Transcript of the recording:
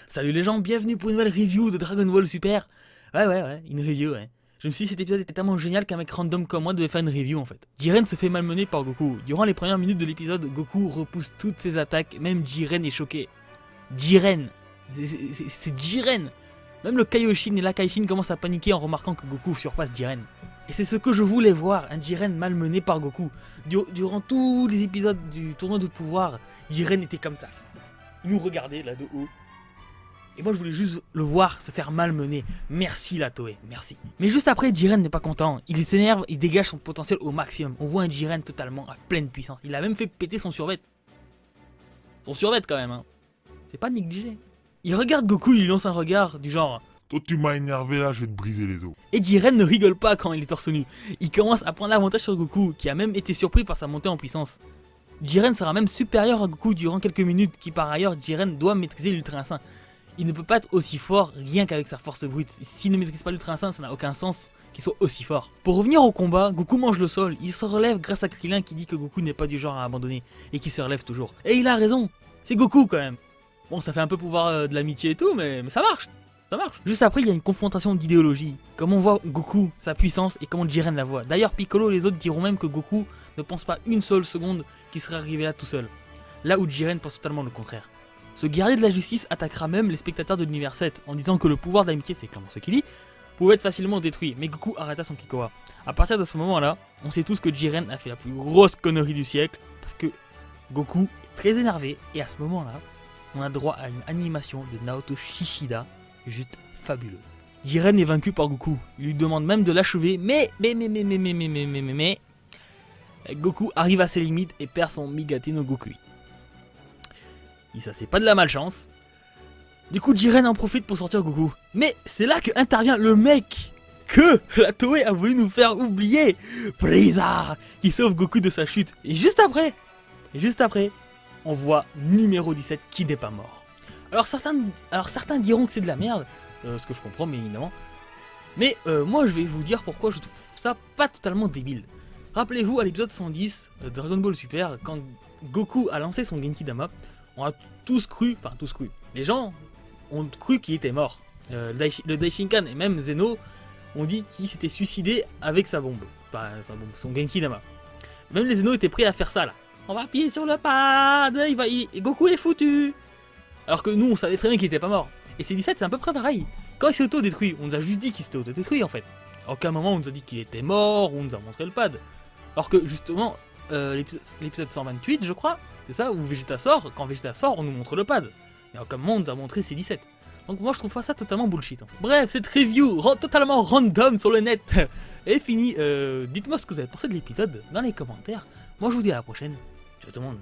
Salut les gens, bienvenue pour une nouvelle review de Dragon Ball Super. Ouais, une review, ouais. Je me suis dit cet épisode était tellement génial qu'un mec random comme moi devait faire une review en fait. Jiren se fait malmener par Goku. Durant les premières minutes de l'épisode, Goku repousse toutes ses attaques, même Jiren est choqué. Jiren, c'est Jiren. Même le Kaioshin et l'Akaishin commencent à paniquer en remarquant que Goku surpasse Jiren. Et c'est ce que je voulais voir, un Jiren malmené par Goku. Durant tous les épisodes du tournoi de pouvoir, Jiren était comme ça. Il nous regardait là de haut. Et moi je voulais juste le voir se faire malmener. Merci la Toei, merci. Mais juste après, Jiren n'est pas content. Il s'énerve, il dégage son potentiel au maximum. On voit un Jiren totalement à pleine puissance. Il a même fait péter son survêt. Son survêt quand même, hein. C'est pas négligé. Il regarde Goku, il lui lance un regard du genre... Toi tu m'as énervé là, je vais te briser les os. Et Jiren ne rigole pas quand il est torse nu. Il commence à prendre l'avantage sur Goku, qui a même été surpris par sa montée en puissance. Jiren sera même supérieur à Goku durant quelques minutes, qui par ailleurs, Jiren doit maîtriser l'Ultra Instinct. Il ne peut pas être aussi fort rien qu'avec sa force brute. S'il ne maîtrise pas l'Ultra Instinct, ça n'a aucun sens qu'il soit aussi fort. Pour revenir au combat, Goku mange le sol. Il se relève grâce à Krillin qui dit que Goku n'est pas du genre à abandonner et qui se relève toujours. Et il a raison, c'est Goku quand même. Bon, ça fait un peu pouvoir de l'amitié et tout, mais ça marche. Ça marche. Juste après, il y a une confrontation d'idéologie. Comme on voit Goku, sa puissance et comment Jiren la voit. D'ailleurs, Piccolo et les autres diront même que Goku ne pense pas une seule seconde qu'il serait arrivé là tout seul. Là où Jiren pense totalement le contraire. Ce guerrier de la justice attaquera même les spectateurs de l'univers 7 en disant que le pouvoir d'amitié, c'est clairement ce qu'il dit, pouvait être facilement détruit. Mais Goku arrêta son Kikoa. A partir de ce moment-là, on sait tous que Jiren a fait la plus grosse connerie du siècle parce que Goku est très énervé et à ce moment-là, on a droit à une animation de Naoto Shishida juste fabuleuse. Jiren est vaincu par Goku. Il lui demande même de l'achever, mais Goku arrive à ses limites et perd son Migate no Gokui. Et ça, c'est pas de la malchance. Du coup, Jiren en profite pour sortir Goku. Mais c'est là que intervient le mec que la Toei a voulu nous faire oublier. Frieza, qui sauve Goku de sa chute. Et juste après, on voit numéro 17 qui n'est pas mort. Alors certains diront que c'est de la merde, ce que je comprends bien évidemment. Mais moi je vais vous dire pourquoi je trouve ça pas totalement débile. Rappelez-vous à l'épisode 110 de Dragon Ball Super, quand Goku a lancé son Genki Dama, on a tous cru, les gens ont cru qu'il était mort. Le Daishinkan et même Zeno ont dit qu'il s'était suicidé avec sa bombe, son Genki Dama. Même les Zeno étaient prêts à faire ça là. On va appuyer sur le pad, Goku est foutu. Alors que nous on savait très bien qu'il était pas mort. Et C17 c'est à peu près pareil. Quand il s'est auto-détruit, on nous a juste dit qu'il s'était auto-détruit en fait. À aucun moment on nous a dit qu'il était mort ou on nous a montré le pad. Alors que justement, l'épisode 128 je crois, c'est ça, où Vegeta sort, quand Vegeta sort on nous montre le pad. Mais à aucun moment on nous a montré C17. Donc moi je trouve pas ça totalement bullshit. Bref, cette review totalement random sur le net est finie. Dites-moi ce que vous avez pensé de l'épisode dans les commentaires. Moi je vous dis à la prochaine. Ciao tout le monde.